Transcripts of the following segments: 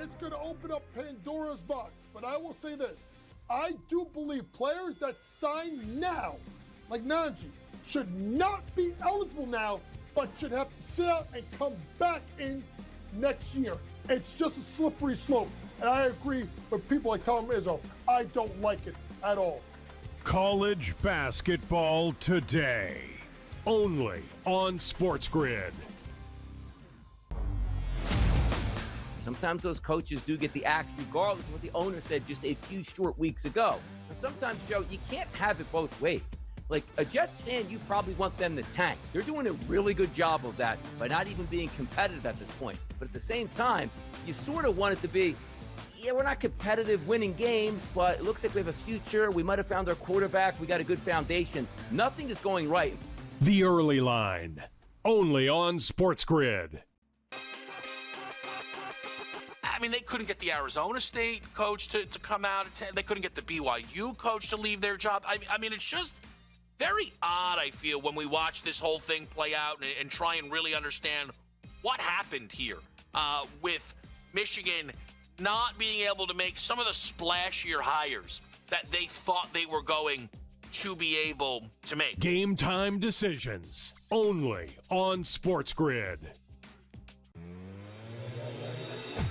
it's going to open up Pandora's box. But I will say this. I do believe players that sign now, like Najee, should not be eligible now, but should have to sit out and come back in next year. It's just a slippery slope. And I agree with people like Tom Izzo. I don't like it at all. College basketball today, only on SportsGrid. Sometimes those coaches do get the axe regardless of what the owner said just a few short weeks ago. And sometimes, Joe, you can't have it both ways. Like a Jets fan, you probably want them to tank. They're doing a really good job of that by not even being competitive at this point. But at the same time, you sort of want it to be, yeah, we're not competitive winning games, but it looks like we have a future. We might have found our quarterback. We got a good foundation. Nothing is going right. The Early Line, only on SportsGrid. I mean, they couldn't get the Arizona State coach to come out. They couldn't get the BYU coach to leave their job. I mean, it's just very odd, I feel, when we watch this whole thing play out and try and really understand what happened here with Michigan not being able to make some of the splashier hires that they thought they were going to be able to make. Game time decisions, only on SportsGrid.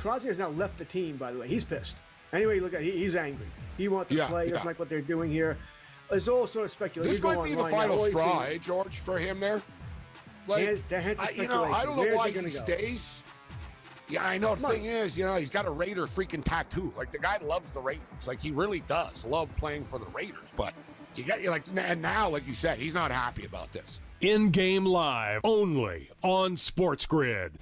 Crosby has now left the team, by the way. He's pissed. Anyway, look at he's angry. He wants to play. He doesn't like what they're doing here. There's all sort of speculation. This might be the final straw, George, for him there. Like, I don't know why he stays. Yeah, I know. The thing is, he's got a Raider freaking tattoo. Like, the guy loves the Raiders. Like, he really does love playing for the Raiders. But and now, like you said, he's not happy about this. In-game live, only on SportsGrid.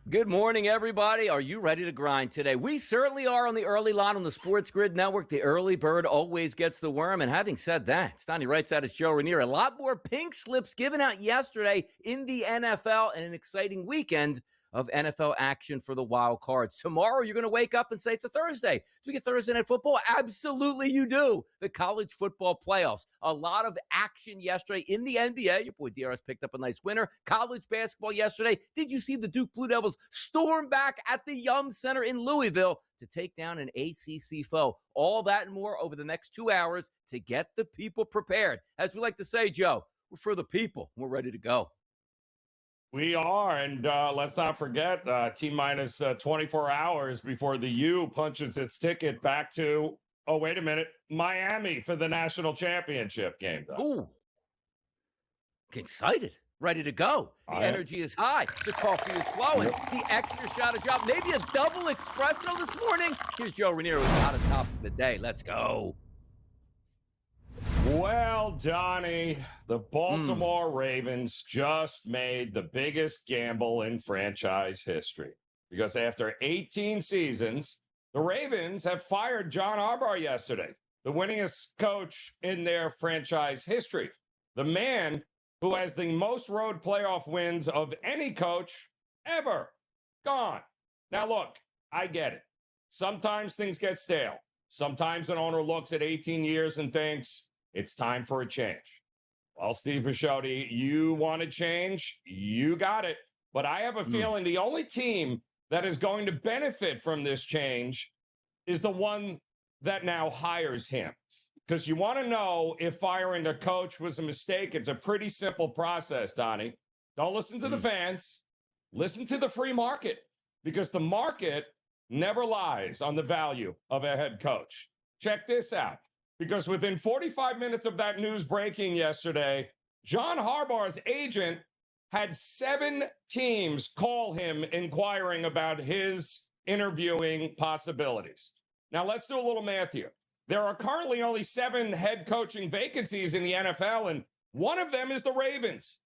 Good morning, everybody. Are you ready to grind today? We certainly are on the Early Line on the SportsGrid Network. The early bird always gets the worm. And having said that, Donnie writes out as Joe Ranier. A lot more pink slips given out yesterday in the NFL and an exciting weekend of NFL action for the wild cards. Tomorrow, you're going to wake up and say it's a Thursday. Do we get Thursday Night Football? Absolutely you do. The college football playoffs. A lot of action yesterday in the NBA. Your boy DRS picked up a nice winner. College basketball yesterday. Did you see the Duke Blue Devils storm back at the Yum Center in Louisville to take down an ACC foe? All that and more over the next 2 hours to get the people prepared. As we like to say, Joe, we're for the people. We're ready to go. We are, and let's not forget, T-minus 24 hours before the U punches its ticket back to, oh, wait a minute, Miami for the national championship game. Ooh. Excited. Ready to go. The energy is high. The coffee is flowing. Yep. The extra shot of drop. Maybe a double espresso this morning. Here's Joe Ranier with the hottest topic of the day. Let's go. Well, Donnie, the Baltimore Ravens just made the biggest gamble in franchise history. Because after 18 seasons, the Ravens have fired John Harbaugh yesterday, the winningest coach in their franchise history. The man who has the most road playoff wins of any coach ever. Gone. Now, look, I get it. Sometimes things get stale. Sometimes an owner looks at 18 years and thinks, it's time for a change. Well, Steve Bisciotti, you want to change? You got it. But I have a feeling the only team that is going to benefit from this change is the one that now hires him. Because you want to know if firing a coach was a mistake. It's a pretty simple process, Donnie. Don't listen to the fans. Listen to the free market. Because the market never lies on the value of a head coach. Check this out. Because within 45 minutes of that news breaking yesterday, John Harbaugh's agent had 7 teams call him inquiring about his interviewing possibilities. Now, let's do a little math here. There are currently only 7 head coaching vacancies in the NFL, and one of them is the Ravens.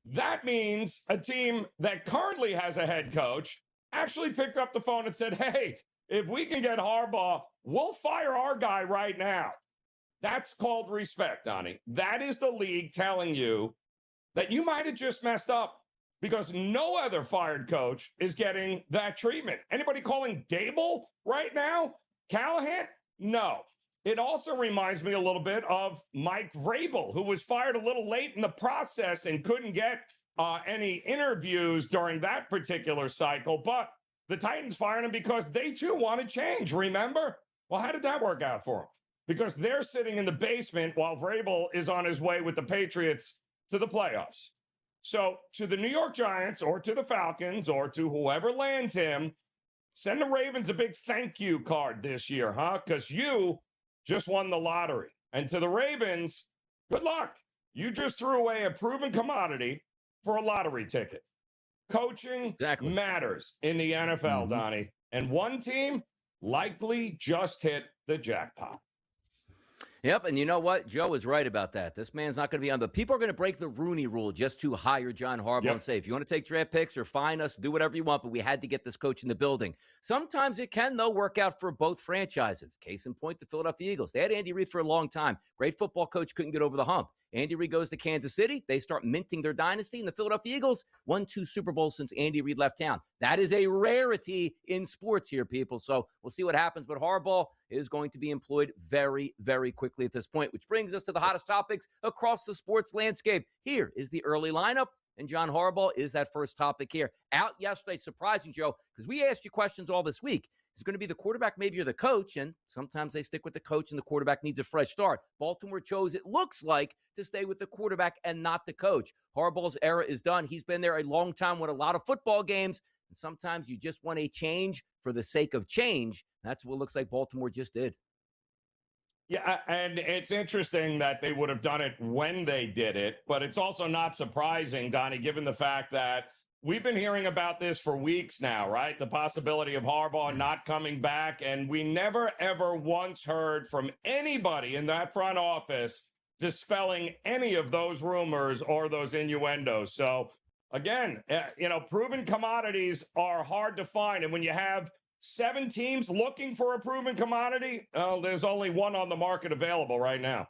That means a team that currently has a head coach actually picked up the phone and said, hey, if we can get Harbaugh, we'll fire our guy right now. That's called respect, Donnie. That is the league telling you that you might have just messed up because no other fired coach is getting that treatment. Anybody calling Dable right now? Callahan? No. It also reminds me a little bit of Mike Vrabel, who was fired a little late in the process and couldn't get any interviews during that particular cycle. But the Titans fired him because they too wanted change, remember? Well, how did that work out for them? Because they're sitting in the basement while Vrabel is on his way with the Patriots to the playoffs. So to the New York Giants or to the Falcons or to whoever lands him, send the Ravens a big thank you card this year, huh? Because you just won the lottery. And to the Ravens, good luck. You just threw away a proven commodity for a lottery ticket. Coaching matters in the NFL, Donnie. And one team likely just hit the jackpot. Yep, and you know what? Joe is right about that. This man's not going to be on. But people are going to break the Rooney Rule just to hire John Harbaugh and say, if you want to take draft picks or fine us, do whatever you want, but we had to get this coach in the building. Sometimes it can, though, work out for both franchises. Case in point, the Philadelphia Eagles. They had Andy Reid for a long time. Great football coach, couldn't get over the hump. Andy Reid goes to Kansas City. They start minting their dynasty, and the Philadelphia Eagles won 2 Super Bowls since Andy Reid left town. That is a rarity in sports here, people. So we'll see what happens. But Harbaugh is going to be employed very, very quickly at this point, which brings us to the hottest topics across the sports landscape. Here is the early lineup, and John Harbaugh is that first topic here. Out yesterday, surprising, Joe, because we asked you questions all this week. Is it going to be the quarterback, maybe, or the coach? And sometimes they stick with the coach, and the quarterback needs a fresh start. Baltimore chose, it looks like, to stay with the quarterback and not the coach. Harbaugh's era is done. He's been there a long time, won a lot of football games, and sometimes you just want a change for the sake of change. That's what it looks like Baltimore just did. Yeah, and it's interesting that they would have done it when they did it, but it's also not surprising, Donnie, given the fact that we've been hearing about this for weeks now, right? The possibility of Harbaugh not coming back, and we never, ever once heard from anybody in that front office dispelling any of those rumors or those innuendos. So, again, proven commodities are hard to find, and when you have 7 teams looking for a proven commodity, there's only one on the market available right now.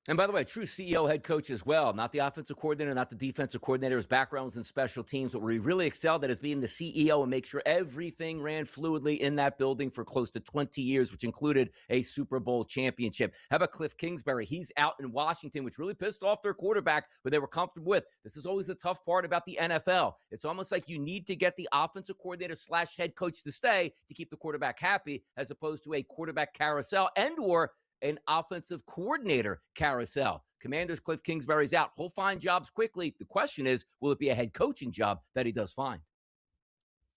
And by the way, true CEO head coach as well, not the offensive coordinator, not the defensive coordinator. His background was in special teams, but where he really excelled at is being the CEO and make sure everything ran fluidly in that building for close to 20 years, which included a Super Bowl championship. How about Cliff Kingsbury? He's out in Washington, which really pissed off their quarterback, who they were comfortable with. This is always the tough part about the NFL. It's almost like you need to get the offensive coordinator / head coach to stay to keep the quarterback happy, as opposed to a quarterback carousel and or an offensive coordinator carousel. Commanders' Cliff Kingsbury's out. He'll find jobs quickly. The question is, will it be a head coaching job that he does find?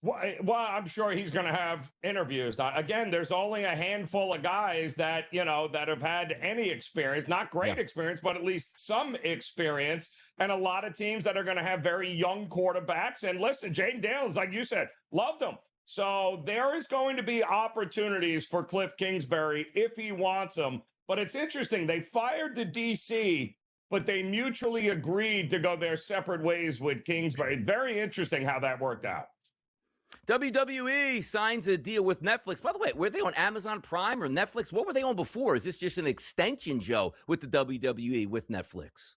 Well, I'm sure he's going to have interviews. Now, again, there's only a handful of guys that, that have had any experience, not great experience, but at least some experience, and a lot of teams that are going to have very young quarterbacks. And listen, Jaden Daniels, like you said, loved him. So there is going to be opportunities for Cliff Kingsbury if he wants them. But it's interesting. They fired the DC, but they mutually agreed to go their separate ways with Kingsbury. Very interesting how that worked out. WWE signs a deal with Netflix. By the way, were they on Amazon Prime or Netflix? What were they on before? Is this just an extension, Joe, with the WWE with Netflix?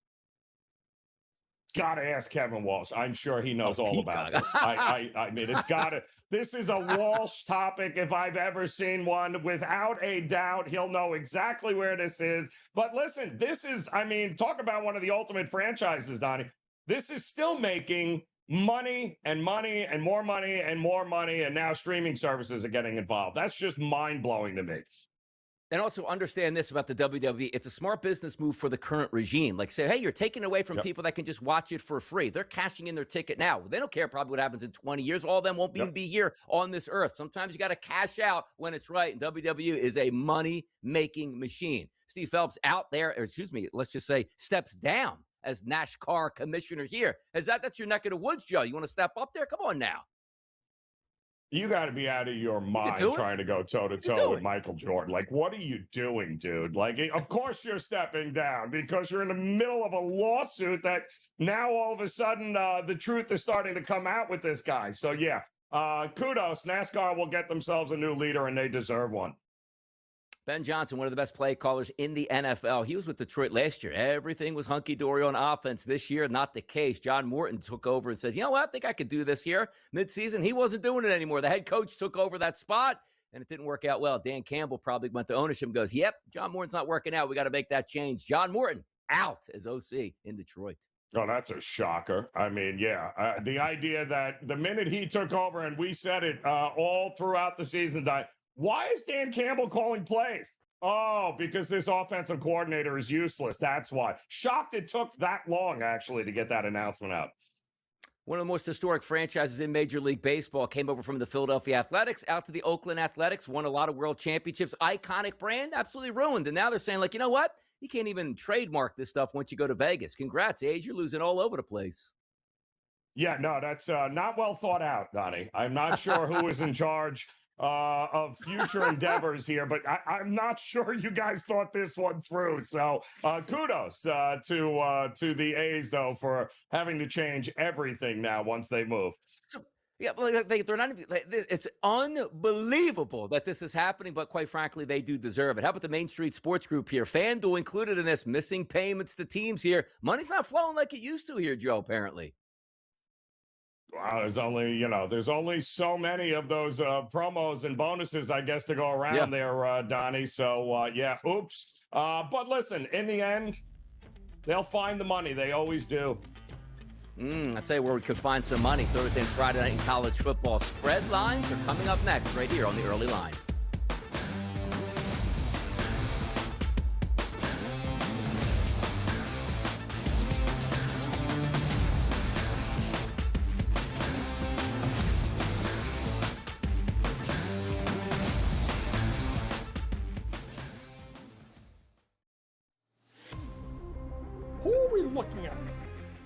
Got to ask Kevin Walsh. I'm sure he knows all about this. I mean, it's got to. This is a Walsh topic if I've ever seen one. Without a doubt, he'll know exactly where this is. But listen, this is, talk about one of the ultimate franchises, Donnie. This is still making money and money and more money and more money, and now streaming services are getting involved. That's just mind-blowing to me. And also understand this about the WWE. It's a smart business move for the current regime. Like say, hey, you're taking away from people that can just watch it for free. They're cashing in their ticket now. They don't care probably what happens in 20 years. All of them won't even be here on this earth. Sometimes you got to cash out when it's right. And WWE is a money-making machine. Steve Phelps out there, let's just say steps down as NASCAR commissioner here. That's your neck of the woods, Joe. You want to step up there? Come on now. You got to be out of your mind trying to go toe-to-toe with Michael Jordan. Like, what are you doing, dude? Like, of course you're stepping down because you're in the middle of a lawsuit that now all of a sudden the truth is starting to come out with this guy. So, yeah, kudos. NASCAR will get themselves a new leader, and they deserve one. Ben Johnson, one of the best play callers in the NFL. He was with Detroit last year. Everything was hunky-dory on offense. This year, not the case. John Morton took over and said, you know what? I think I could do this here. Midseason, he wasn't doing it anymore. The head coach took over that spot, and it didn't work out well. Dan Campbell probably went to ownership and goes, yep, John Morton's not working out. We got to make that change. John Morton out as OC in Detroit. Oh, that's a shocker. I mean, yeah, the idea that the minute he took over, and we said it all throughout the season, that why is Dan Campbell calling plays? Oh, because this offensive coordinator is useless. That's why. Shocked it took that long, actually, to get that announcement out. One of the most historic franchises in Major League Baseball came over from the Philadelphia Athletics out to the Oakland Athletics, won a lot of world championships. Iconic brand, absolutely ruined. And now they're saying, like, you know what? You can't even trademark this stuff once you go to Vegas. Congrats, Age. You're losing all over the place. Yeah, no, that's not well thought out, Donnie. I'm not sure who is in charge of future endeavors here, but I'm not sure you guys thought this one through. So kudos to the A's, though, for having to change everything now once they move. Yeah, they're not even, it's unbelievable that this is happening, but quite frankly, they do deserve it. How about the Main Street Sports Group here? FanDuel included in this, missing payments to teams here. Money's not flowing like it used to here, Joe, apparently. Wow, there's only so many of those promos and bonuses, I guess, to go around there, Donnie. So, oops. But listen, in the end, they'll find the money. They always do. I'll tell you where we could find some money. Thursday and Friday night in college football. Spread lines are coming up next right here on the Early Line. Who are we looking at?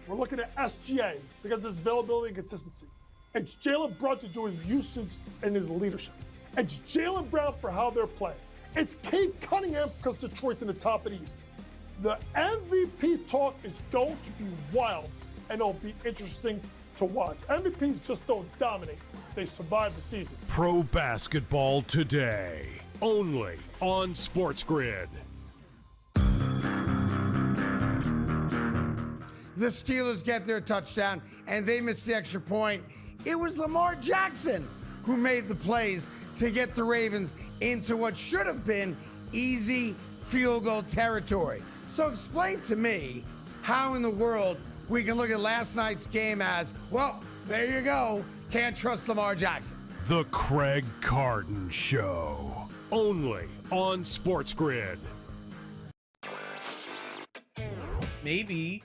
We're looking at SGA because of his availability and consistency. It's Jalen Brown to do his usage and his leadership. It's Jaylen Brown for how they're playing. It's Cade Cunningham because Detroit's in the top of the East. The MVP talk is going to be wild, and it'll be interesting to watch. MVPs just don't dominate. They survive the season. Pro basketball today, only on SportsGrid. The Steelers get their touchdown, and they miss the extra point. It was Lamar Jackson who made the plays to get the Ravens into what should have been easy field goal territory. So explain to me how in the world we can look at last night's game as, well, there you go, can't trust Lamar Jackson. The Craig Carton Show, only on SportsGrid. Maybe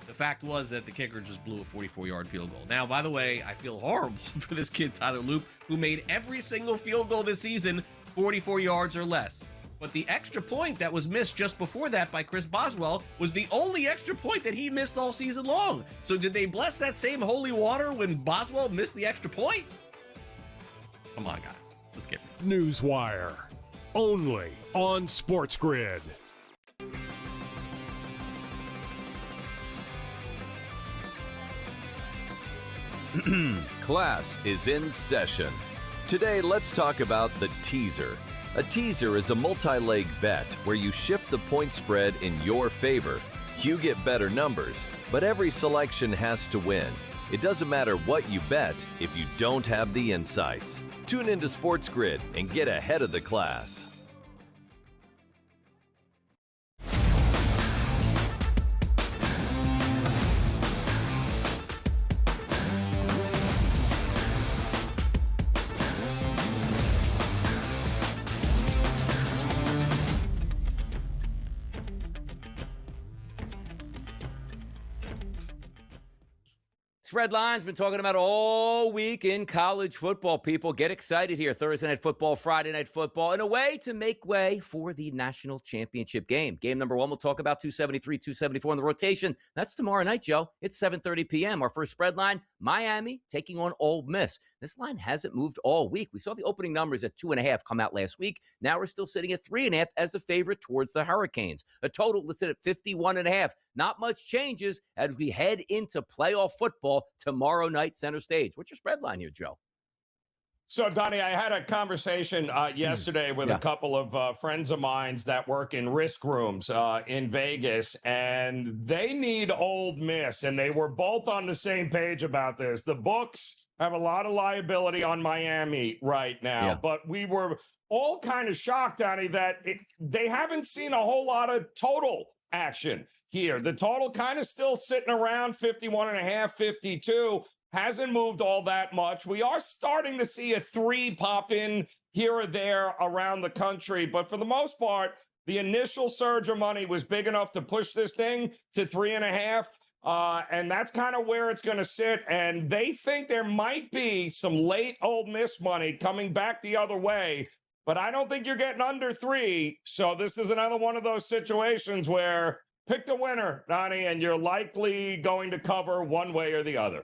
the fact was that the kicker just blew a 44-yard field goal. Now, by the way, I feel horrible for this kid, Tyler Loop, who made every single field goal this season 44 yards or less. But the extra point that was missed just before that by Chris Boswell was the only extra point that he missed all season long. So did they bless that same holy water when Boswell missed the extra point? Come on, guys. Let's get it. Newswire, only on SportsGrid. Class is in session. Today, let's talk about the teaser. A teaser is a multi-leg bet where you shift the point spread in your favor. You get better numbers, but every selection has to win. It doesn't matter what you bet if you don't have the insights. Tune into SportsGrid and get ahead of the class. Spreadlines been talking about all week in college football. People get excited here. Thursday night football, Friday night football, in a way to make way for the national championship game. Game number one, we'll talk about 273, 274 in the rotation. That's tomorrow night, Joe. It's 7:30 p.m. Our first spread line, Miami taking on Ole Miss. This line hasn't moved all week. We saw the opening numbers at 2.5 come out last week. Now we're still sitting at 3.5 as a favorite towards the Hurricanes. A total listed at 51.5. Not much changes as we head into playoff football tomorrow night, center stage. What's your spread line here, Joe? So, Donnie, I had a conversation yesterday with a couple of friends of mine that work in risk rooms in Vegas, and they need Ole Miss, and they were both on the same page about this. The books have a lot of liability on Miami right now, but we were all kind of shocked, Donnie, that they haven't seen a whole lot of total action here. The total kind of still sitting around 51.5, 52. Hasn't moved all that much. We are starting to see a 3 pop in here or there around the country. But for the most part, the initial surge of money was big enough to push this thing to 3.5. And that's kind of where it's going to sit. And they think there might be some late Ole Miss money coming back the other way. But I don't think you're getting under 3. So this is another one of those situations where pick the winner, Donnie, and you're likely going to cover one way or the other.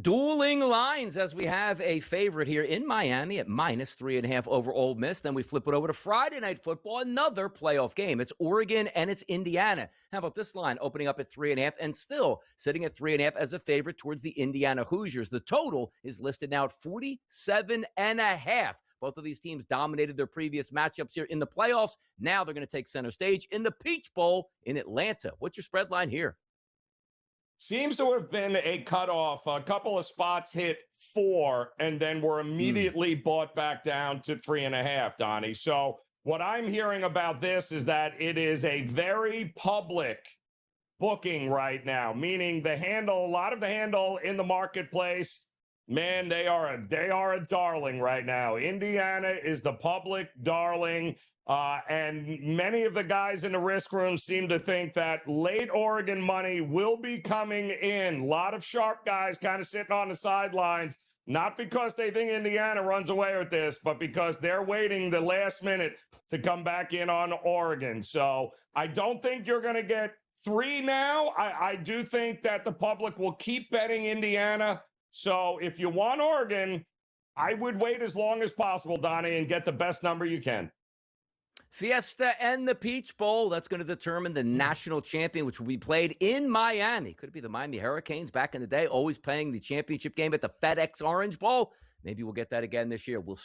Dueling lines as we have a favorite here in Miami at -3.5 over Ole Miss. Then we flip it over to Friday Night Football, another playoff game. It's Oregon and it's Indiana. How about this line opening up at 3.5 and still sitting at 3.5 as a favorite towards the Indiana Hoosiers? The total is listed now at 47.5. Both of these teams dominated their previous matchups here in the playoffs. Now they're going to take center stage in the Peach Bowl in Atlanta. What's your spread line here? Seems to have been a cutoff. A couple of spots hit 4 and then were immediately bought back down to 3.5, Donnie. So what I'm hearing about this is that it is a very public booking right now, meaning a lot of the handle in the marketplace, man, they are a darling right now. Indiana is the public darling. And many of the guys in the risk room seem to think that late Oregon money will be coming in. A lot of sharp guys kind of sitting on the sidelines, not because they think Indiana runs away with this, but because they're waiting the last minute to come back in on Oregon. So I don't think you're going to get 3 now. I do think that the public will keep betting Indiana. So if you want Oregon, I would wait as long as possible, Donnie, and get the best number you can. Fiesta and the Peach Bowl. That's going to determine the national champion, which will be played in Miami. Could it be the Miami Hurricanes back in the day, always playing the championship game at the FedEx Orange Bowl? Maybe we'll get that again this year. We'll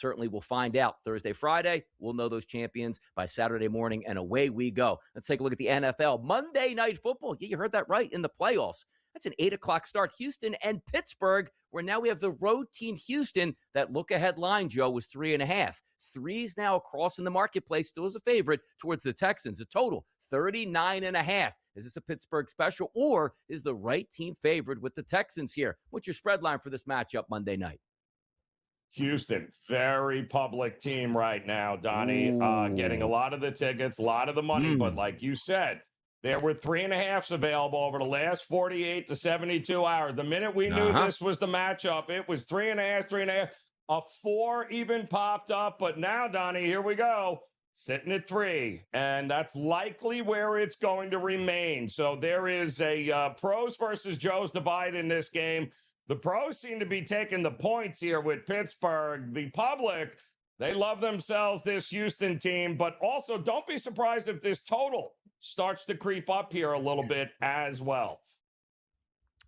find out Thursday, Friday. We'll know those champions by Saturday morning, and away we go. Let's take a look at the NFL. Monday Night Football. Yeah, you heard that right, in the playoffs. That's an 8 o'clock start. Houston and Pittsburgh, where now we have the road team Houston. That look-ahead line, Joe, was 3.5. 3's now across in the marketplace, still as a favorite towards the Texans. A total 39.5. Is this a Pittsburgh special, or is the right team favored with the Texans here? What's your spread line for this matchup Monday night? Houston, very public team right now, Donnie. Getting a lot of the tickets, a lot of the money, but like you said, there were 3.5s available over the last 48 to 72 hours. The minute we knew this was the matchup, it was 3.5. A 4 even popped up, but now, Donnie, here we go, sitting at 3, and that's likely where it's going to remain. So there is a pros versus Joes divide in this game. The pros seem to be taking the points here with Pittsburgh. The public, they love themselves, this Houston team, but also don't be surprised if this total starts to creep up here a little bit as well.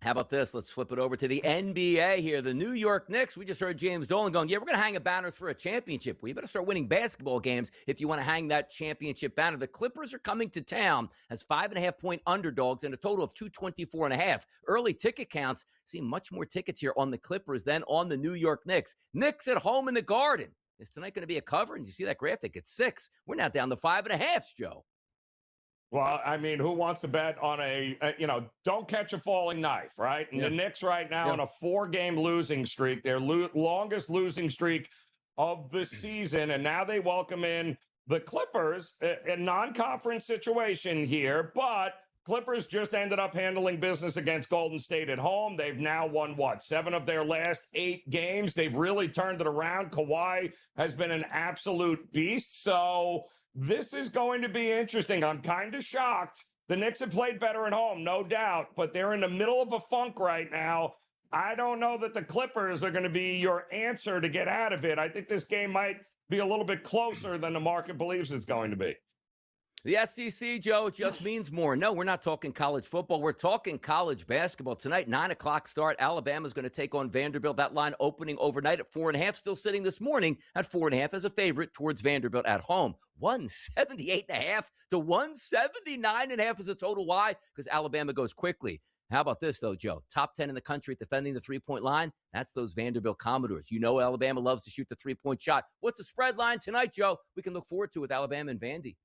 How about this? Let's flip it over to the NBA here. The New York Knicks, we just heard James Dolan going, yeah, we're going to hang a banner for a championship. Well, you better start winning basketball games if you want to hang that championship banner. The Clippers are coming to town as 5.5-point underdogs and a total of 224.5. Early ticket counts see much more tickets here on the Clippers than on the New York Knicks. Knicks at home in the Garden. Is tonight going to be a cover? And you see that graphic? It's 6. We're now down to 5.5, Joe. Well, I mean, who wants to bet on don't catch a falling knife, right? And the Knicks right now on a 4-game losing streak, their longest losing streak of the season. And now they welcome in the Clippers, a non-conference situation here, but Clippers just ended up handling business against Golden State at home. They've now won, 7 of their last 8 games. They've really turned it around. Kawhi has been an absolute beast. So this is going to be interesting. I'm kind of shocked. The Knicks have played better at home, no doubt, but they're in the middle of a funk right now. I don't know that the Clippers are going to be your answer to get out of it. I think this game might be a little bit closer than the market believes it's going to be. The SEC, Joe, just means more. No, we're not talking college football. We're talking college basketball. Tonight, 9 o'clock start. Alabama's going to take on Vanderbilt. That line opening overnight at 4.5, still sitting this morning at 4.5 as a favorite towards Vanderbilt at home. 178.5 to 179.5 is the total. Why? Because Alabama goes quickly. How about this, though, Joe? Top 10 in the country at defending the three-point line. That's those Vanderbilt Commodores. You know Alabama loves to shoot the three-point shot. What's the spread line tonight, Joe? We can look forward to with Alabama and Vandy.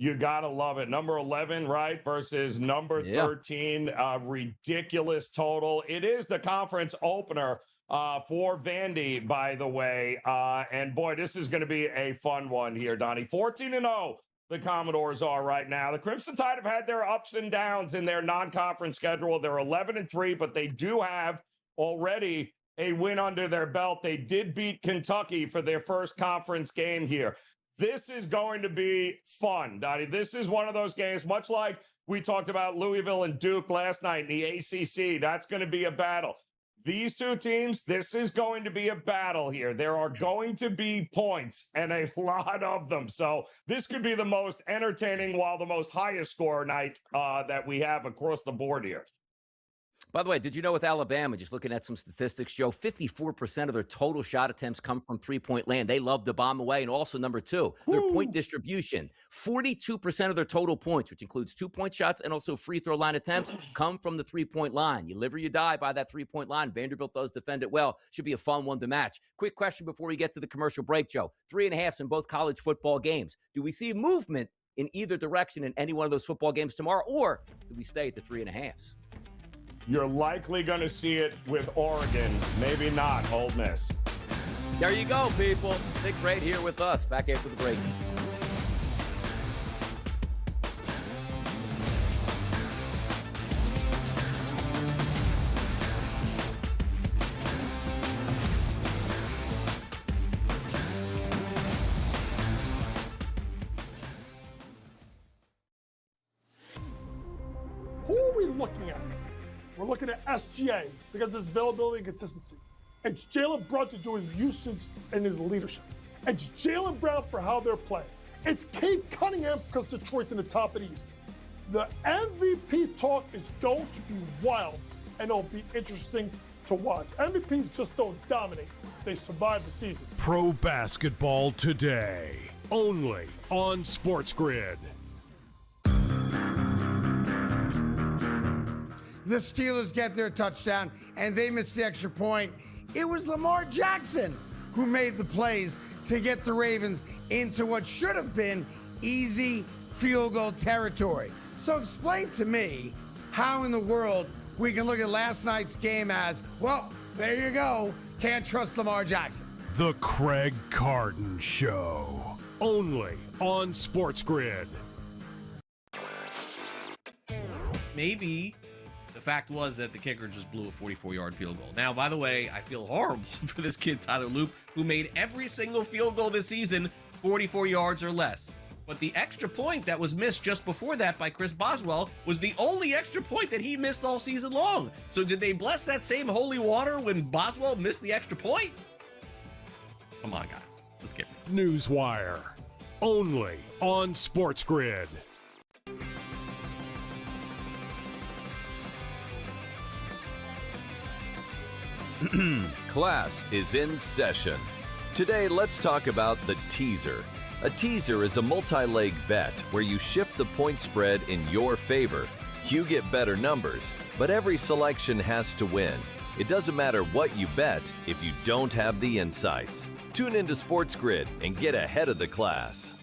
You got to love it. Number 11, right, versus number 13. Ridiculous total. It is the conference opener for Vandy, by the way. And, boy, this is going to be a fun one here, Donnie. 14-0, the Commodores are right now. The Crimson Tide have had their ups and downs in their non-conference schedule. They're 11-3, but they do have already a win under their belt. They did beat Kentucky for their first conference game here. This is going to be fun, Donnie. This is one of those games, much like we talked about Louisville and Duke last night in the ACC. That's going to be a battle. These two teams, this is going to be a battle here. There are going to be points and a lot of them. So this could be the most entertaining while the most highest score night that we have across the board here. By the way, did you know with Alabama, just looking at some statistics, Joe, 54% of their total shot attempts come from three-point land. They love to bomb away. And also, number two, their point distribution. 42% of their total points, which includes two-point shots and also free throw line attempts, come from the three-point line. You live or you die by that three-point line. Vanderbilt does defend it well. Should be a fun one to match. Quick question before we get to the commercial break, Joe. 3.5s in both college football games. Do we see movement in either direction in any one of those football games tomorrow, or do we stay at the 3.5s? You're likely going to see it with Oregon, maybe not Ole Miss. There you go, people. Stick right here with us. Back after the break. Who are we looking at? We're looking at SGA because of his availability and consistency. It's Jalen Brunson doing his usage and his leadership. It's Jaylen Brown for how they're playing. It's Cade Cunningham because Detroit's in the top of the East. The MVP talk is going to be wild, and it'll be interesting to watch. MVPs just don't dominate. They survive the season. Pro basketball today, only on SportsGrid. The Steelers get their touchdown, and they miss the extra point. It was Lamar Jackson who made the plays to get the Ravens into what should have been easy field goal territory. So explain to me how in the world we can look at last night's game as, well, there you go, can't trust Lamar Jackson. The Craig Carton Show, only on SportsGrid. Maybe the fact was that the kicker just blew a 44-yard field goal. Now, by the way, I feel horrible for this kid, Tyler Loop, who made every single field goal this season 44 yards or less. But the extra point that was missed just before that by Chris Boswell was the only extra point that he missed all season long. So did they bless that same holy water when Boswell missed the extra point? Come on, guys. Let's get it. Newswire, only on SportsGrid. Class is in session. Today, let's talk about the teaser. A teaser is a multi-leg bet where you shift the point spread in your favor. You get better numbers, but every selection has to win. It doesn't matter what you bet if you don't have the insights. Tune into SportsGrid and get ahead of the class.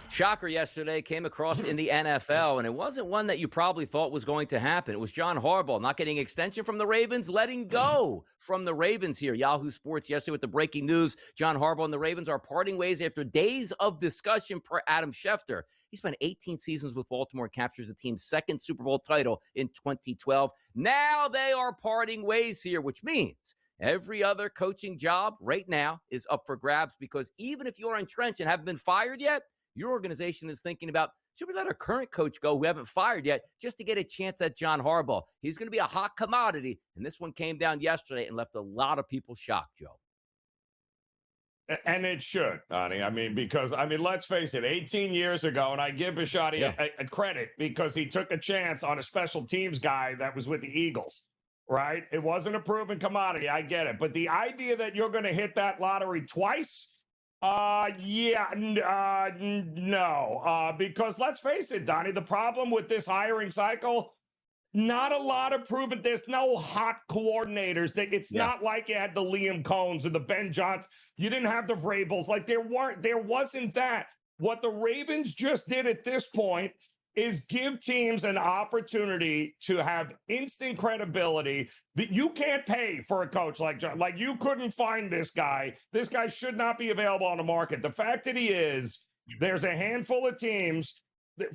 Shocker yesterday came across in the NFL, and it wasn't one that you probably thought was going to happen. It was John Harbaugh not getting extension from the Ravens, letting go from the Ravens here. Yahoo Sports yesterday with the breaking news. John Harbaugh and the Ravens are parting ways after days of discussion per Adam Schefter. He spent 18 seasons with Baltimore and captures the team's second Super Bowl title in 2012. Now they are parting ways here, which means Every other coaching job right now is up for grabs because even if you're entrenched and haven't been fired yet, your organization is thinking about, should we let our current coach go who haven't fired yet just to get a chance at John Harbaugh? He's going to be a hot commodity, and this one came down yesterday and left a lot of people shocked, Joe. And it should, Donnie. Because let's face it, 18 years ago, and I give Bisciotti a credit because he took a chance on a special teams guy that was with the Eagles, right? It wasn't a proven commodity. I get it. But the idea that you're going to hit that lottery twice, no. Because let's face it, Donnie, the problem with this hiring cycle, not a lot of proven. There's no hot coordinators. It's not like you had the Liam Cohns or the Ben Johns. You didn't have the Vrabels. Like there wasn't that. What the Ravens just did at this point is give teams an opportunity to have instant credibility that you can't pay for a coach like John. Like you couldn't find this guy. This guy should not be available on the market. The fact that he is, there's a handful of teams.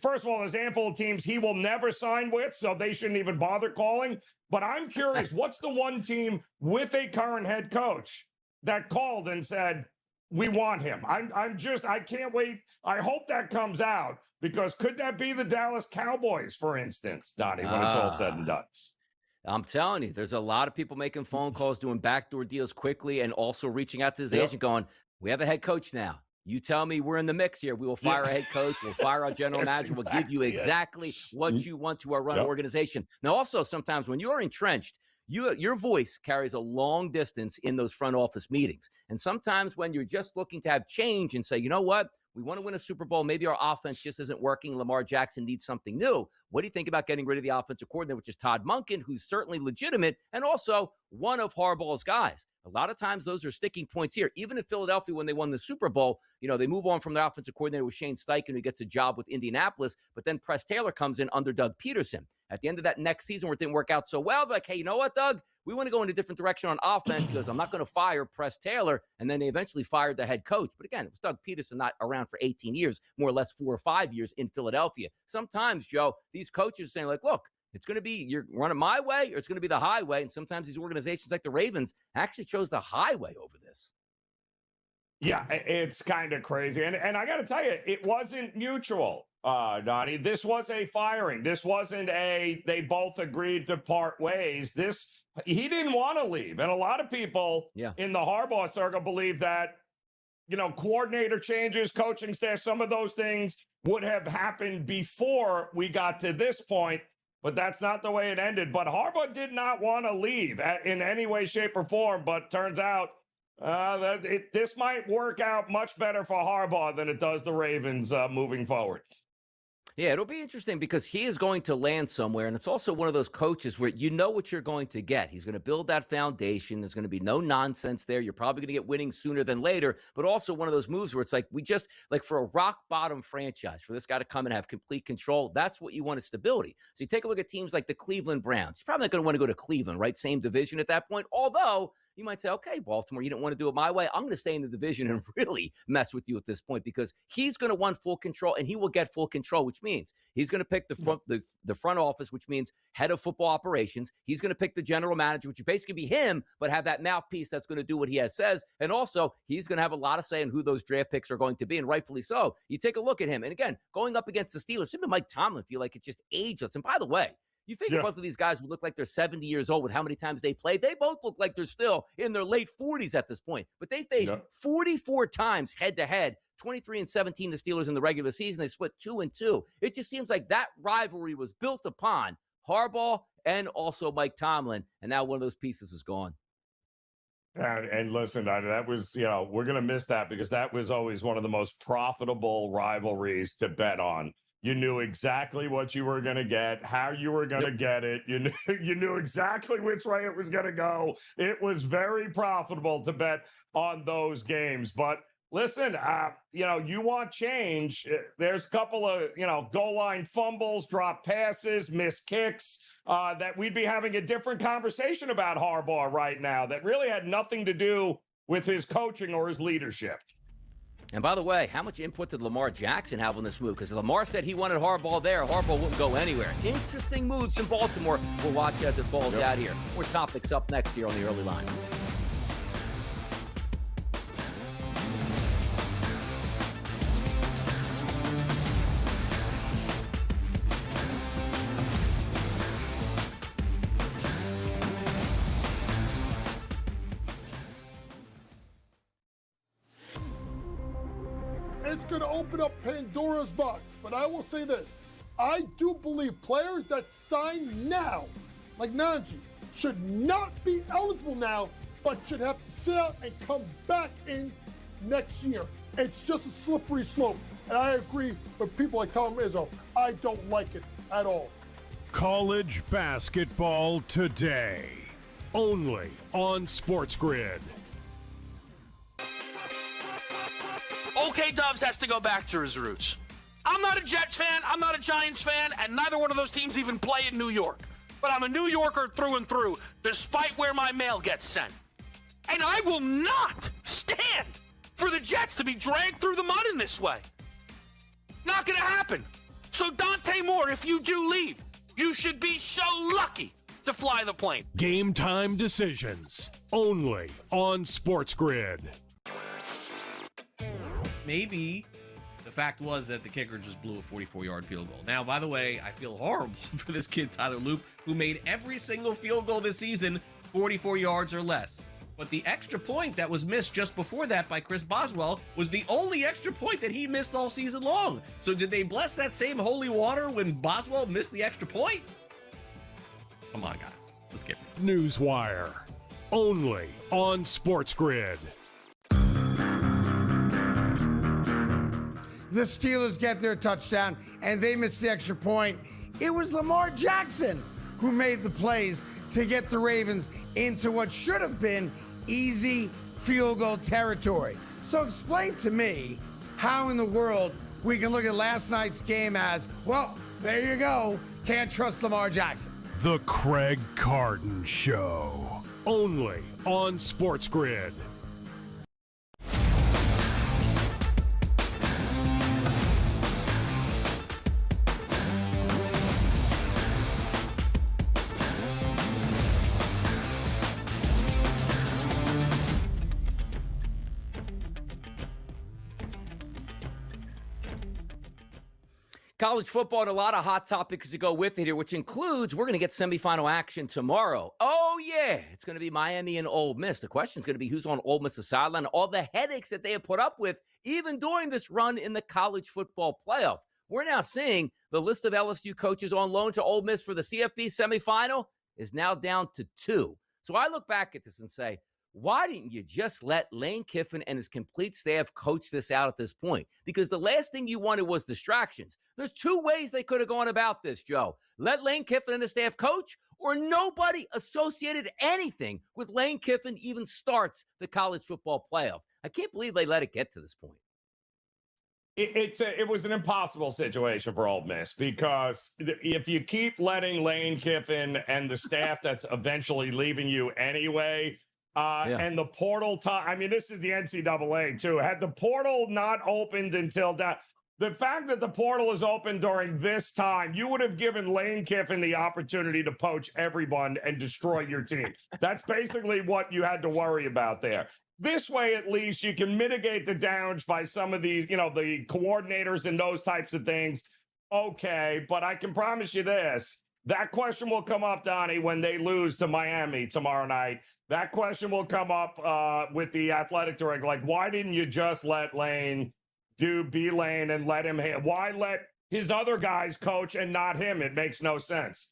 First of all, there's a handful of teams he will never sign with, so they shouldn't even bother calling. But I'm curious, what's the one team with a current head coach that called and said, we want him? I can't wait. I hope that comes out because could that be the Dallas Cowboys, for instance, Donnie, when it's all said and done? I'm telling you, there's a lot of people making phone calls, doing backdoor deals quickly, and also reaching out to his agent going, we have a head coach now. You tell me we're in the mix here. We will fire a head coach. We'll fire our general manager. We'll give you exactly what you want to run an organization. Now, also, sometimes when you're entrenched, your voice carries a long distance in those front office meetings. And sometimes when you're just looking to have change and say, you know what? We want to win a Super Bowl. Maybe our offense just isn't working. Lamar Jackson needs something new. What do you think about getting rid of the offensive coordinator, which is Todd Monken, who's certainly legitimate and also one of Harbaugh's guys? A lot of times those are sticking points here. Even in Philadelphia, when they won the Super Bowl, they move on from the offensive coordinator with Shane Steichen, who gets a job with Indianapolis, but then Press Taylor comes in under Doug Peterson. At the end of that next season where it didn't work out so well, they're like, hey, you know what, Doug? We want to go in a different direction on offense. He goes, I'm not going to fire Press Taylor. And then they eventually fired the head coach. But again, it was Doug Peterson, not around for 18 years, more or less 4 or 5 years in Philadelphia. Sometimes, Joe, these coaches are saying, like, look, it's going to be you're running my way or it's going to be the highway. And sometimes these organizations like the Ravens actually chose the highway over this. Yeah, it's kind of crazy. And I got to tell you, it wasn't mutual, Donnie. This was a firing. This wasn't they both agreed to part ways. He didn't want to leave. And a lot of people in the Harbaugh circle believe that, coordinator changes, coaching staff, some of those things would have happened before we got to this point. But that's not the way it ended. But Harbaugh did not want to leave in any way, shape, or form. But turns out this might work out much better for Harbaugh than it does the Ravens moving forward. Yeah, it'll be interesting because he is going to land somewhere, and it's also one of those coaches where you know what you're going to get. He's going to build that foundation. There's going to be no nonsense there. You're probably going to get winning sooner than later, but also one of those moves where it's like for a rock-bottom franchise, for this guy to come and have complete control, that's what you want is stability. So you take a look at teams like the Cleveland Browns. He's probably not going to want to go to Cleveland, right? Same division at that point, although you might say, okay, Baltimore, you didn't want to do it my way. I'm going to stay in the division and really mess with you at this point because he's going to want full control and he will get full control, which means he's going to pick the front office, which means head of football operations. He's going to pick the general manager, which would basically be him, but have that mouthpiece that's going to do what he says. And also, he's going to have a lot of say in who those draft picks are going to be, and rightfully so. You take a look at him. And again, going up against the Steelers, him and Mike Tomlin feel like it's just ageless. And by the way, you figure both of these guys would look like they're 70 years old with how many times they played. They both look like they're still in their late 40s at this point. But they faced 44 times head-to-head, 23-17 the Steelers in the regular season. They split 2-2. It just seems like that rivalry was built upon Harbaugh and also Mike Tomlin, and now one of those pieces is gone. And listen, that was, we're going to miss that because that was always one of the most profitable rivalries to bet on. You knew exactly what you were going to get, how you were going to get it. You knew exactly which way it was going to go. It was very profitable to bet on those games. But listen, you want change. There's a couple of, goal line fumbles, drop passes, missed kicks that we'd be having a different conversation about Harbaugh right now that really had nothing to do with his coaching or his leadership. And by the way, how much input did Lamar Jackson have on this move? Because Lamar said he wanted Harbaugh there. Harbaugh wouldn't go anywhere. Interesting moves in Baltimore. We'll watch as it falls out here. More topics up next here on the Early Line. it's going to open up Pandora's box. But I will say this. I do believe players that sign now, like Najee, should not be eligible now, but should have to sit out and come back in next year. It's just a slippery slope. And I agree with people like Tom Izzo. I don't like it at all. College basketball today, only on SportsGrid. Okay, Dubs has to go back to his roots. I'm not a Jets fan, I'm not a Giants fan, and neither one of those teams even play in New York. But I'm a New Yorker through and through, despite where my mail gets sent. And I will not stand for the Jets to be dragged through the mud in this way. Not gonna happen. So Dante Moore, if you do leave, you should be so lucky to fly the plane. Game time decisions, only on SportsGrid. Maybe the fact was that the kicker just blew a 44-yard field goal. Now, by the way, I feel horrible for this kid, Tyler Loop, who made every single field goal this season 44 yards or less. But the extra point that was missed just before that by Chris Boswell was the only extra point that he missed all season long. So did they bless that same holy water when Boswell missed the extra point? Come on, guys. Let's get it. Newswire, only on SportsGrid. The Steelers get their touchdown, and they miss the extra point. It was Lamar Jackson who made the plays to get the Ravens into what should have been easy field goal territory. So explain to me how in the world we can look at last night's game as, well, there you go, can't trust Lamar Jackson. The Craig Carton Show, only on SportsGrid. College football and a lot of hot topics to go with it here, which includes we're going to get semifinal action tomorrow. Oh, yeah. It's going to be Miami and Ole Miss. The question is going to be who's on Ole Miss's sideline, all the headaches that they have put up with even during this run in the college football playoff. We're now seeing the list of LSU coaches on loan to Ole Miss for the CFB semifinal is now down to 2. So I look back at this and say, why didn't you just let Lane Kiffin and his complete staff coach this out at this point? Because the last thing you wanted was distractions. There's 2 ways they could have gone about this, Joe. Let Lane Kiffin and the staff coach, or nobody associated anything with Lane Kiffin even starts the college football playoff. I can't believe they let it get to this point. It was an impossible situation for Ole Miss because if you keep letting Lane Kiffin and the staff that's eventually leaving you anyway, and the portal time, I mean, this is the NCAA too. Had the portal not opened until that, the fact that the portal is open during this time, you would have given Lane Kiffin the opportunity to poach everyone and destroy your team. That's basically what you had to worry about there. This way, at least, you can mitigate the damage by some of these, the coordinators and those types of things. Okay, but I can promise you this. That question will come up, Donnie, when they lose to Miami tomorrow night. That question will come up with the athletic director. Like, why didn't you just let Lane be Lane and let him? Why let his other guys coach and not him? It makes no sense.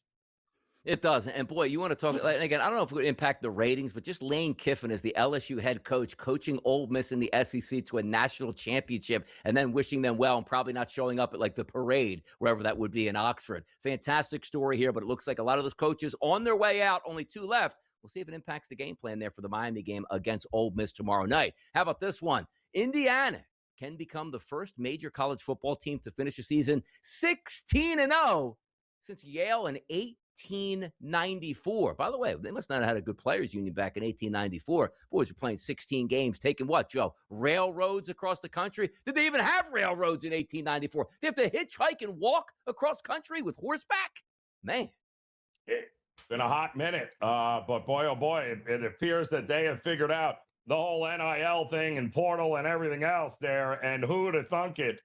It doesn't. And boy, you want to talk, and again, I don't know if it would impact the ratings, but just Lane Kiffin as the LSU head coach coaching Ole Miss in the SEC to a national championship and then wishing them well and probably not showing up at like the parade, wherever that would be in Oxford. Fantastic story here, but it looks like a lot of those coaches on their way out, only 2 left. We'll see if it impacts the game plan there for the Miami game against Ole Miss tomorrow night. How about this one? Indiana can become the first major college football team to finish the season 16-0 since Yale in 1894. By the way, they must not have had a good players union back in 1894. Boys were playing 16 games, taking what, Joe? Railroads across the country? Did they even have railroads in 1894? They have to hitchhike and walk across country with horseback? Man. It's been a hot minute, but boy, oh boy, it appears that they have figured out the whole NIL thing and portal and everything else there, and who would have thunk it?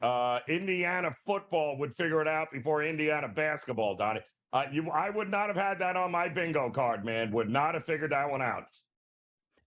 Indiana football would figure it out before Indiana basketball, Donnie. I would not have had that on my bingo card, man. Would not have figured that one out.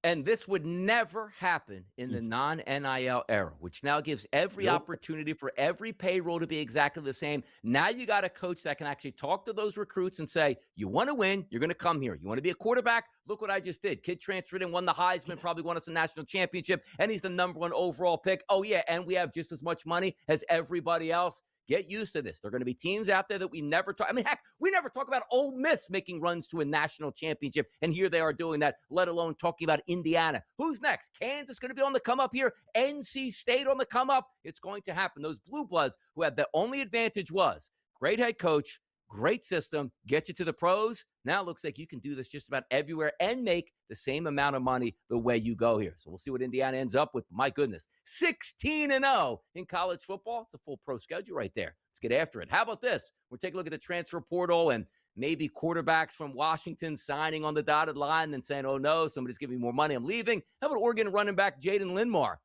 And this would never happen in the non-NIL era, which now gives every opportunity for every payroll to be exactly the same. Now you got a coach that can actually talk to those recruits and say, you want to win, you're going to come here. You want to be a quarterback? Look what I just did. Kid transferred in, won the Heisman, probably won us a national championship, and he's the #1 overall pick. Oh, yeah, and we have just as much money as everybody else. Get used to this. There are going to be teams out there that we never talk. I mean, heck, we never talk about Ole Miss making runs to a national championship, and here they are doing that, let alone talking about Indiana. Who's next? Kansas going to be on the come up here? NC State on the come up? It's going to happen. Those Blue Bloods, who had the only advantage was great head coach, great system, get you to the pros. Now it looks like you can do this just about everywhere and make the same amount of money the way you go here. So we'll see what Indiana ends up with. My goodness, 16-0 in college football. It's a full pro schedule right there. Let's get after it. How about this? We'll take a look at the transfer portal and maybe quarterbacks from Washington signing on the dotted line and saying, oh, no, somebody's giving me more money, I'm leaving. How about Oregon running back Jaden Linmar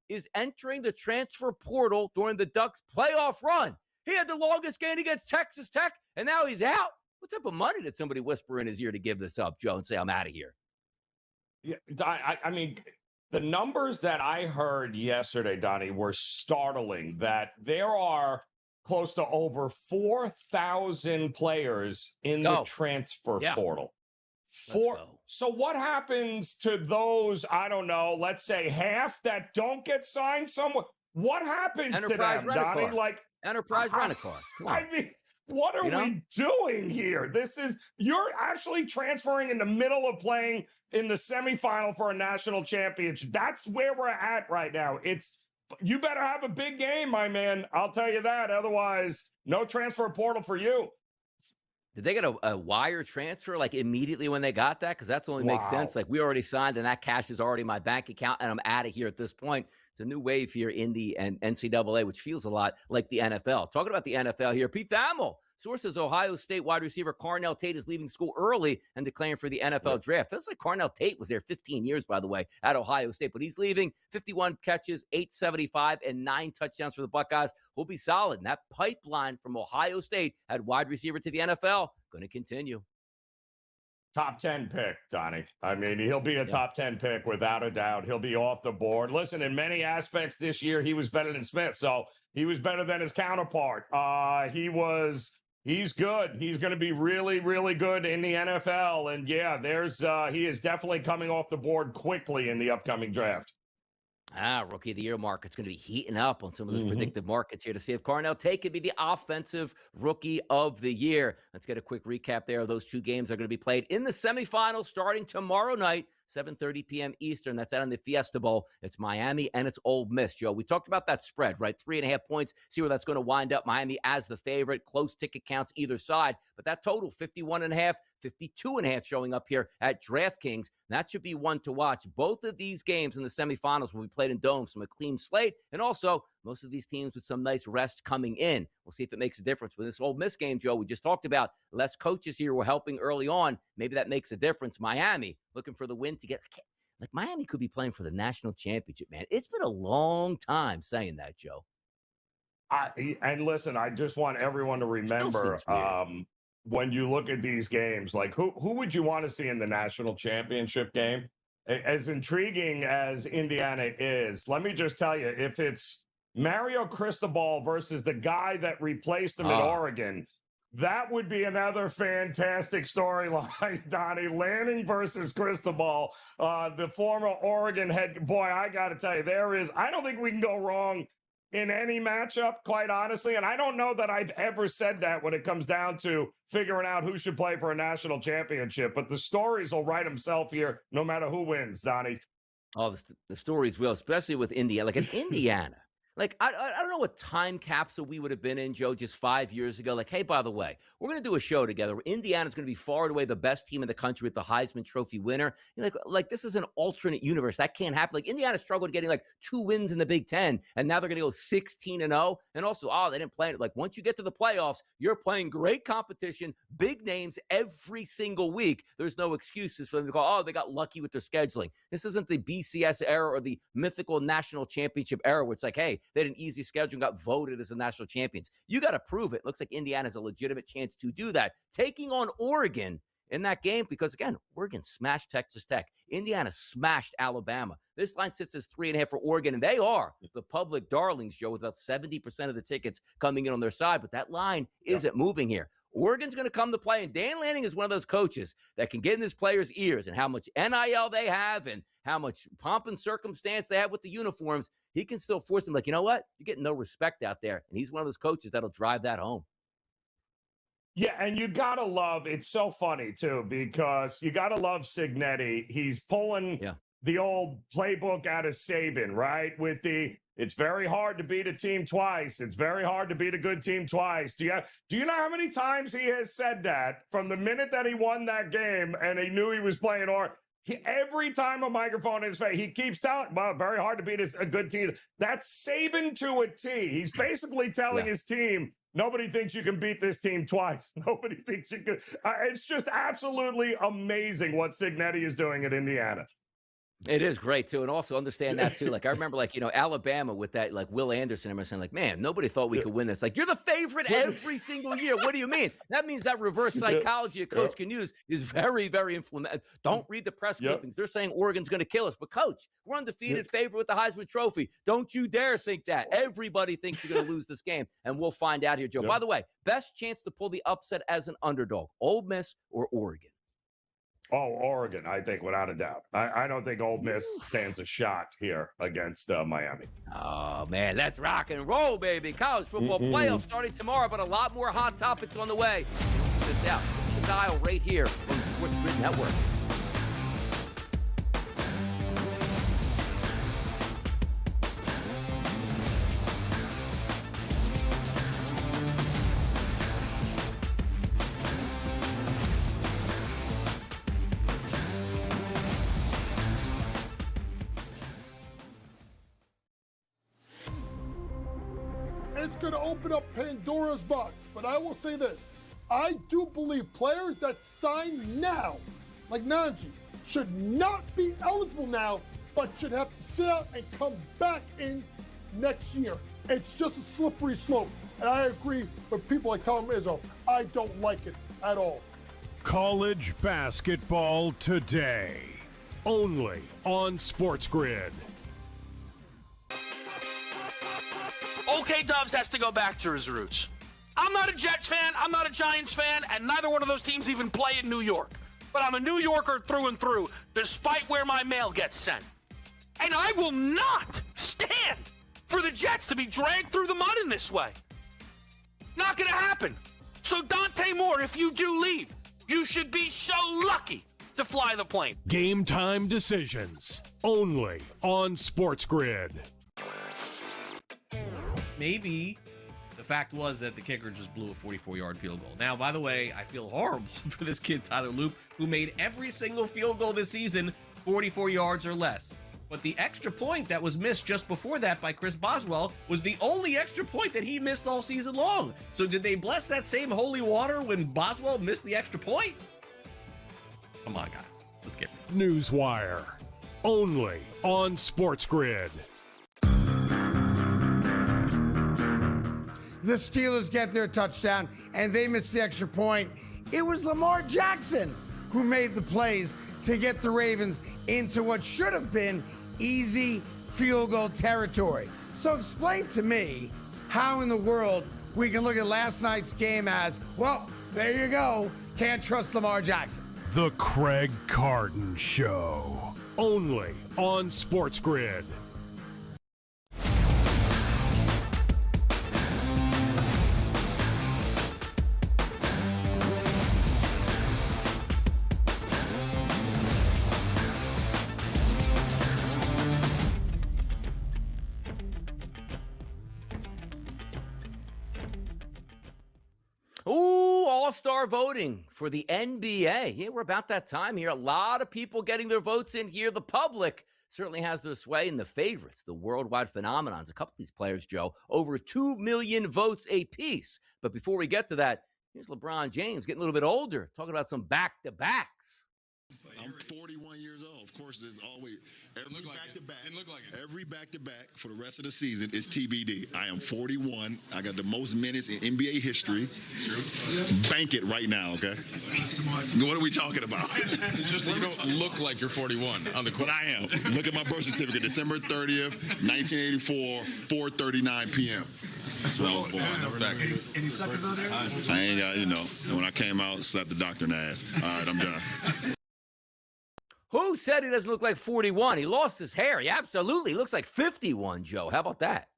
is entering the transfer portal during the Ducks' playoff run? He had the longest game against Texas Tech, and now he's out. What type of money did somebody whisper in his ear to give this up, Joe, and say, I'm out of here? Yeah, I mean, the numbers that I heard yesterday, Donnie, were startling, that there are close to over 4,000 players in the transfer portal. So what happens to those, I don't know, let's say half that don't get signed somewhere? What happens to them, Donnie? Like, Enterprise Rent-A-Car. I mean, what are we doing here? You're actually transferring in the middle of playing in the semifinal for a national championship. That's where we're at right now. You better have a big game, my man. I'll tell you that. Otherwise, no transfer portal for you. Did they get a wire transfer like immediately when they got that? Because that's only makes sense. Like, we already signed and that cash is already in my bank account and I'm out of here at this point. It's a new wave here in the NCAA, which feels a lot like the NFL. Talking about the NFL here, Pete Thamel. Sources, Ohio State wide receiver Carnell Tate is leaving school early and declaring for the NFL draft. Feels like Carnell Tate was there 15 years, by the way, at Ohio State. But he's leaving. 51 catches, 875, and 9 touchdowns for the Buckeyes. Will be solid. And that pipeline from Ohio State at wide receiver to the NFL going to continue. Top 10 pick, Donnie. I mean, he'll be a top 10 pick without a doubt. He'll be off the board. Listen, in many aspects this year, he was better than Smith. So he was better than his counterpart. He's good. He's going to be really, really good in the NFL. And yeah, he is definitely coming off the board quickly in the upcoming draft. Rookie of the year market's going to be heating up on some of those predictive markets here to see if Carnell Tate could be the offensive rookie of the year. Let's get a quick recap there. Those two games are going to be played in the semifinals starting tomorrow night, 7:30 p.m. Eastern. That's out on the Fiesta Bowl. It's Miami and it's Ole Miss, Joe. We talked about that spread, right? 3.5 points. See where that's going to wind up. Miami as the favorite. Close ticket counts either side. But that total, 51.5, 52.5 showing up here at DraftKings. That should be one to watch. Both of these games in the semifinals will be played in domes from a clean slate. And also, most of these teams with some nice rest coming in. We'll see if it makes a difference. With this Ole Miss game, Joe, we just talked about less coaches here were helping early on. Maybe that makes a difference. Miami looking for the win to get, like, Miami could be playing for the national championship, man. It's been a long time saying that, Joe. And listen, I just want everyone to remember, when you look at these games, like who would you want to see in the national championship game? As intriguing as Indiana is, let me just tell you, if it's Mario Cristobal versus the guy that replaced him in Oregon, that would be another fantastic storyline, Donnie. Lanning versus Cristobal, the former Oregon head. Boy, I got to tell you, I don't think we can go wrong in any matchup, quite honestly. And I don't know that I've ever said that when it comes down to figuring out who should play for a national championship. But the stories will write themselves here no matter who wins, Donnie. Oh, the stories will, especially with Indiana. Like, in Indiana, like, I don't know what time capsule we would have been in, Joe, just 5 years ago. Like, hey, by the way, we're going to do a show together where Indiana's going to be far and away the best team in the country with the Heisman Trophy winner. You're like, this is an alternate universe. That can't happen. Like, Indiana struggled getting like 2 wins in the Big Ten, and now they're going to go 16-0. And also, they didn't play it. Like, once you get to the playoffs, you're playing great competition, big names every single week. There's no excuses for them to go, they got lucky with their scheduling. This isn't the BCS era or the mythical national championship era where it's like, hey, they had an easy schedule and got voted as the national champions. You got to prove it. Looks like Indiana has a legitimate chance to do that. Taking on Oregon in that game because, again, Oregon smashed Texas Tech. Indiana smashed Alabama. This line sits as 3.5 for Oregon, and they are the public darlings, Joe, with about 70% of the tickets coming in on their side. But that line isn't moving here. Oregon's going to come to play, and Dan Lanning is one of those coaches that can get in his players' ears and how much NIL they have and how much pomp and circumstance they have with the uniforms. He can still force them, like, you know what? You're getting no respect out there. And he's one of those coaches that'll drive that home. Yeah, and you got to love, it's so funny, too, because you got to love Cignetti. He's pulling the old playbook out of Saban, right? With it's very hard to beat a team twice. It's very hard to beat a good team twice. Do you know how many times he has said that from the minute that he won that game and he knew he was playing every time a microphone in his face, he keeps telling, well, very hard to beat a good team. That's Saban to a T. He's basically telling his team, nobody thinks you can beat this team twice. Nobody thinks you can. It's just absolutely amazing what Cignetti is doing at Indiana. It is great, too, and also understand that, too. Like, I remember, Alabama with that, Will Anderson, and saying, man, nobody thought we could win this. Like, you're the favorite every single year. What do you mean? That means that reverse psychology a coach can use is very, very inflammatory. Don't read the press clippings. They're saying Oregon's going to kill us. But, Coach, we're undefeated favorite with the Heisman Trophy. Don't you dare think that. Everybody thinks you're going to lose this game, and we'll find out here, Joe. By the way, best chance to pull the upset as an underdog, Ole Miss or Oregon? Oh, Oregon, I think, without a doubt. I don't think Ole Miss stands a shot here against Miami. Oh, man, let's rock and roll, baby. College football playoffs starting tomorrow, but a lot more hot topics on the way. Check this out. The dial right here on the SportsGrid Network. It's going to open up Pandora's box. But I will say this. I do believe players that sign now, like Najee, should not be eligible now, but should have to sit out and come back in next year. It's just a slippery slope. And I agree with people like Tom Izzo. I don't like it at all. College basketball today, only on SportsGrid. Okay, Dubs has to go back to his roots. I'm not a Jets fan, I'm not a Giants fan, and neither one of those teams even play in New York. But I'm a New Yorker through and through, despite where my mail gets sent. And I will not stand for the Jets to be dragged through the mud in this way. Not gonna happen. So Dante Moore, if you do leave, you should be so lucky to fly the plane. Game time decisions, only on SportsGrid. Maybe the fact was that the kicker just blew a 44-yard field goal. Now, by the way, I feel horrible for this kid, Tyler Loop, who made every single field goal this season 44 yards or less. But the extra point that was missed just before that by Chris Boswell was the only extra point that he missed all season long. So did they bless that same holy water when Boswell missed the extra point? Come on, guys. Let's get it. Newswire, only on SportsGrid. The Steelers get their touchdown, and they miss the extra point. It was Lamar Jackson who made the plays to get the Ravens into what should have been easy field goal territory. So explain to me how in the world we can look at last night's game as, well, there you go, can't trust Lamar Jackson. The Craig Carton Show, only on SportsGrid. Ooh, all-star voting for the NBA. Yeah, we're about that time here. A lot of people getting their votes in here. The public certainly has their sway in the favorites, the worldwide phenomenons. A couple of these players, Joe, over 2 million votes apiece. But before we get to that, here's LeBron James getting a little bit older, talking about some back-to-backs. I'm 41 years old. Of course, there's always every back-to-back. Didn't look like it. Every back-to-back for the rest of the season is TBD. I am 41. I got the most minutes in NBA history. Bank it right now, okay? What are we talking about? It's just that you don't look like you're 41 on the court. But I am. Look at my birth certificate, December 30th, 1984, 4:39 p.m. That's when I was born. Any suckers out there? I ain't got, when I came out, slapped the doctor in the ass. All right, I'm done. Who said he doesn't look like 41? He lost his hair. He absolutely looks like 51, Joe. How about that?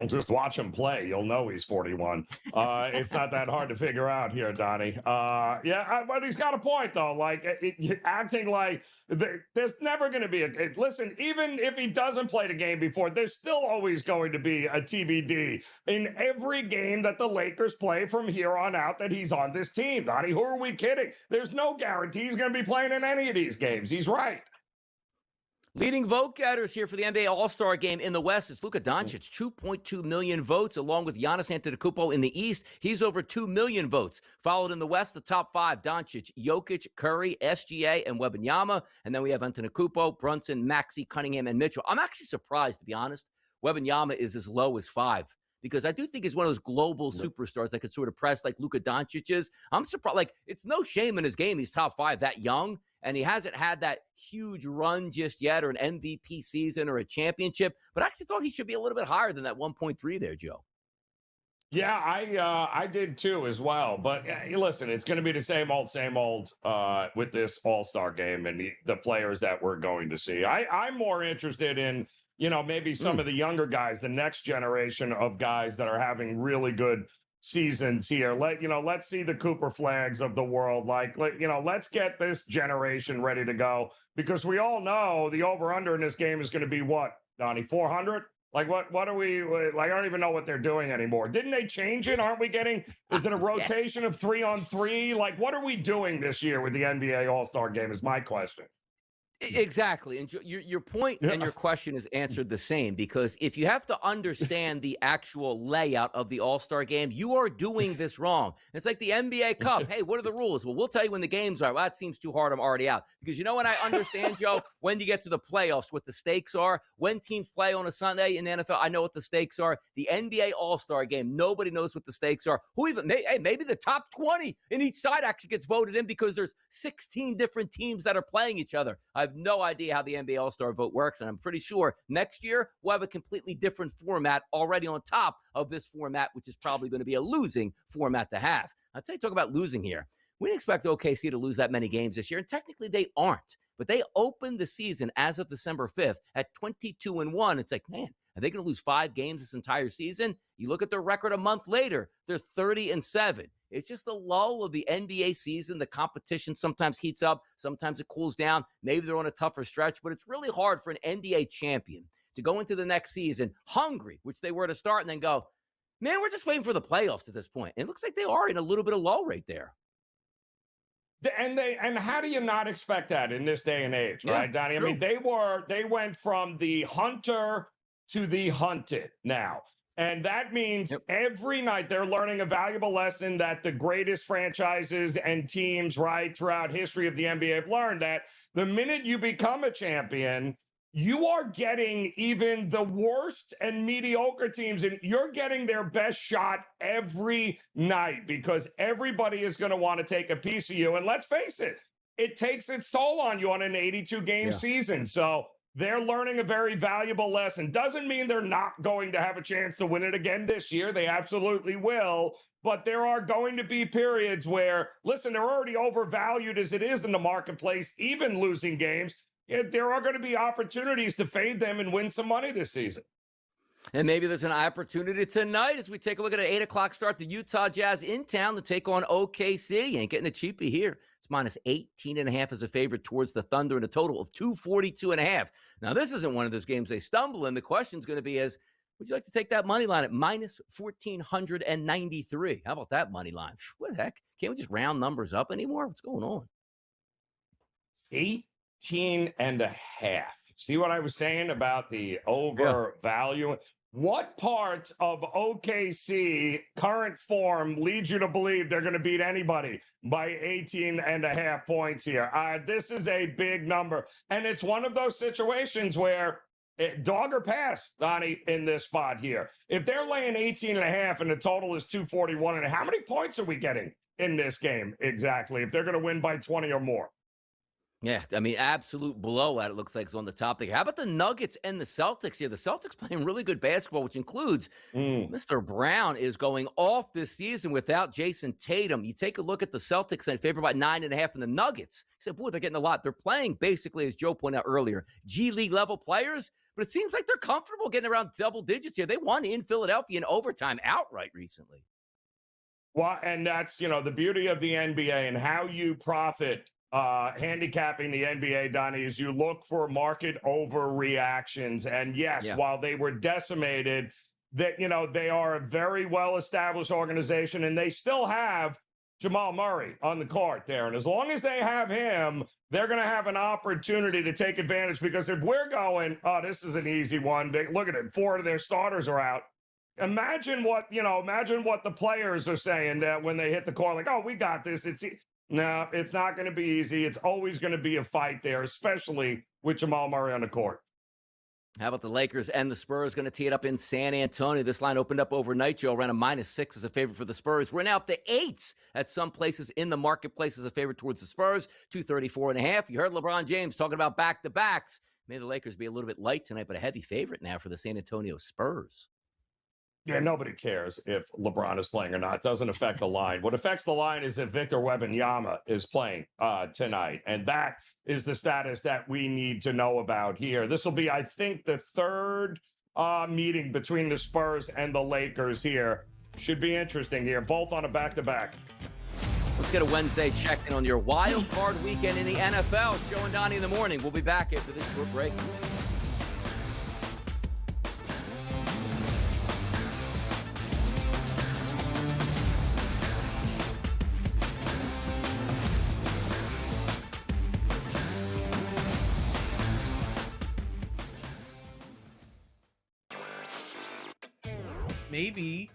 Just watch him play. You'll know he's 41. It's not that hard to figure out here, Donnie. But he's got a point, though. Like, acting like there's never going to be listen, even if he doesn't play the game before, there's still always going to be a TBD in every game that the Lakers play from here on out that he's on this team, Donnie. Who are we kidding? There's no guarantee he's going to be playing in any of these games. He's right. Leading vote getters here for the NBA All-Star Game in the West is Luka Doncic, 2.2 million votes, along with Giannis Antetokounmpo in the East. He's over 2 million votes. Followed in the West, the top five, Doncic, Jokic, Curry, SGA, and Wembanyama. And then we have Antetokounmpo, Brunson, Maxey, Cunningham, and Mitchell. I'm actually surprised, to be honest, Wembanyama is as low as 5. Because I do think he's one of those global superstars that could sort of press like Luka Doncic is. I'm surprised. Like, it's no shame in his game. He's top 5 that young, and he hasn't had that huge run just yet or an MVP season or a championship. But I actually thought he should be a little bit higher than that 1.3 there, Joe. Yeah, I did too as well. But listen, it's going to be the same old with this All-Star game and the players that we're going to see. I'm more interested in maybe some of the younger guys, the next generation of guys that are having really good seasons here. Let's see the Cooper Flags of the world. Let's get this generation ready to go, because we all know the over-under in this game is going to be what, Donnie, 400? What are we, I don't even know what they're doing anymore. Didn't they change it? Aren't we getting, is it a rotation of 3-on-3? What are we doing this year with the NBA All-Star Game is my question. Exactly. And your point and your question is answered the same, because if you have to understand the actual layout of the All-Star Game, you are doing this wrong. It's like the NBA Cup. Hey, what are the rules? Well, we'll tell you when the games are. Well, that seems too hard. I'm already out. Because when I understand, Joe, when you get to the playoffs, what the stakes are, when teams play on a Sunday in the NFL, I know what the stakes are. The NBA All-Star Game, nobody knows what the stakes are. Maybe the top 20 in each side actually gets voted in because there's 16 different teams that are playing each other. I have no idea how the NBA All-Star vote works, and I'm pretty sure next year we'll have a completely different format already on top of this format, which is probably going to be a losing format to have. I'll tell you, talk about losing here. We didn't expect OKC to lose that many games this year, and technically they aren't. But they opened the season as of December 5th at 22-1. It's like, man, are they going to lose 5 games this entire season? You look at their record a month later, they're 30-7. It's just the lull of the NBA season. The competition sometimes heats up, sometimes it cools down. Maybe they're on a tougher stretch, but it's really hard for an NBA champion to go into the next season hungry, which they were to start, and then go, man, we're just waiting for the playoffs at this point. And it looks like they are in a little bit of lull right there. And how do you not expect that in this day and age, right, Donnie? True. I mean, they went from the hunter to the hunted now. And that means every night they're learning a valuable lesson that the greatest franchises and teams, right, throughout history of the NBA have learned, that the minute you become a champion, you are getting even the worst and mediocre teams, and you're getting their best shot every night, because everybody is going to want to take a piece of you. And let's face it, it takes its toll on you on an 82-game season. So they're learning a very valuable lesson. Doesn't mean they're not going to have a chance to win it again this year. They absolutely will. But there are going to be periods where, listen, they're already overvalued as it is in the marketplace, even losing games. There are going to be opportunities to fade them and win some money this season. And maybe there's an opportunity tonight as we take a look at an 8 o'clock start. The Utah Jazz in town to take on OKC. You ain't getting a cheapie here. It's minus 18.5 as a favorite towards the Thunder and a total of 242.5. Now, this isn't one of those games they stumble in. The question's going to be is, would you like to take that money line at minus 1,493? How about that money line? What the heck? Can't we just round numbers up anymore? What's going on? 18.5. See what I was saying about the overvalue? What part of OKC current form leads you to believe they're going to beat anybody by 18.5 points here? This is a big number. And it's one of those situations where dog or pass, Donnie, in this spot here. If they're laying 18.5 and the total is 241, and how many points are we getting in this game exactly if they're going to win by 20 or more? Yeah, I mean, absolute blowout, it looks like, is on the topic. How about the Nuggets and the Celtics here? The Celtics playing really good basketball, which includes Mr. Brown is going off this season without Jason Tatum. You take a look at the Celtics and favor by 9.5 and the Nuggets. You said, boy, they're getting a lot. They're playing basically, as Joe pointed out earlier, G League level players, but it seems like they're comfortable getting around double digits here. They won in Philadelphia in overtime outright recently. Well, and that's, the beauty of the NBA and how you profit handicapping the NBA, Donnie, is you look for market overreactions. And yes, while they were decimated, that, they are a very well-established organization, and they still have Jamal Murray on the court there. And as long as they have him, they're going to have an opportunity to take advantage, because if we're going, oh, this is an easy one. Look at it. 4 of their starters are out. Imagine what the players are saying when they hit the court, like, oh, we got this. No, it's not going to be easy. It's always going to be a fight there, especially with Jamal Murray on the court. How about the Lakers and the Spurs going to tee it up in San Antonio? This line opened up overnight, Joe, around a -6 as a favorite for the Spurs. We're now up to 8 at some places in the marketplace as a favorite towards the Spurs, 234.5. You heard LeBron James talking about back-to-backs. May the Lakers be a little bit light tonight, but a heavy favorite now for the San Antonio Spurs. Yeah, nobody cares if LeBron is playing or not. It doesn't affect the line. What affects the line is if Victor Wembanyama is playing tonight. And that is the status that we need to know about here. This will be, I think, the third meeting between the Spurs and the Lakers here. Should be interesting here, both on a back-to-back. Let's get a Wednesday check-in on your wild card weekend in the NFL. Joe and Donnie in the morning. We'll be back after this short break. Maybe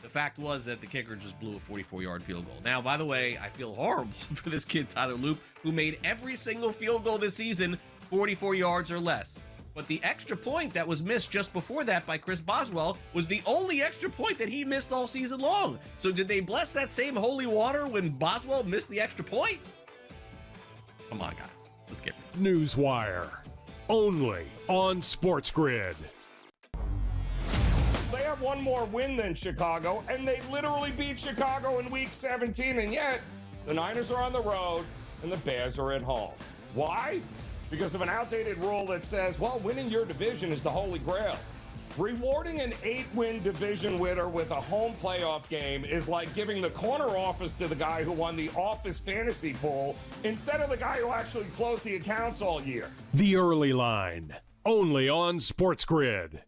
the fact was that the kicker just blew a 44-yard field goal. Now, by the way, I feel horrible for this kid, Tyler Loop, who made every single field goal this season 44 yards or less. But the extra point that was missed just before that by Chris Boswell was the only extra point that he missed all season long. So did they bless that same holy water when Boswell missed the extra point? Come on, guys. Let's get it. Newswire. Only on SportsGrid. They have one more win than Chicago, and they literally beat Chicago in Week 17, and yet the Niners are on the road and the Bears are at home. Why? Because of an outdated rule that says, well, winning your division is the holy grail. Rewarding an 8-win division winner with a home playoff game is like giving the corner office to the guy who won the office fantasy pool instead of the guy who actually closed the accounts all year. The Early Line, only on SportsGrid.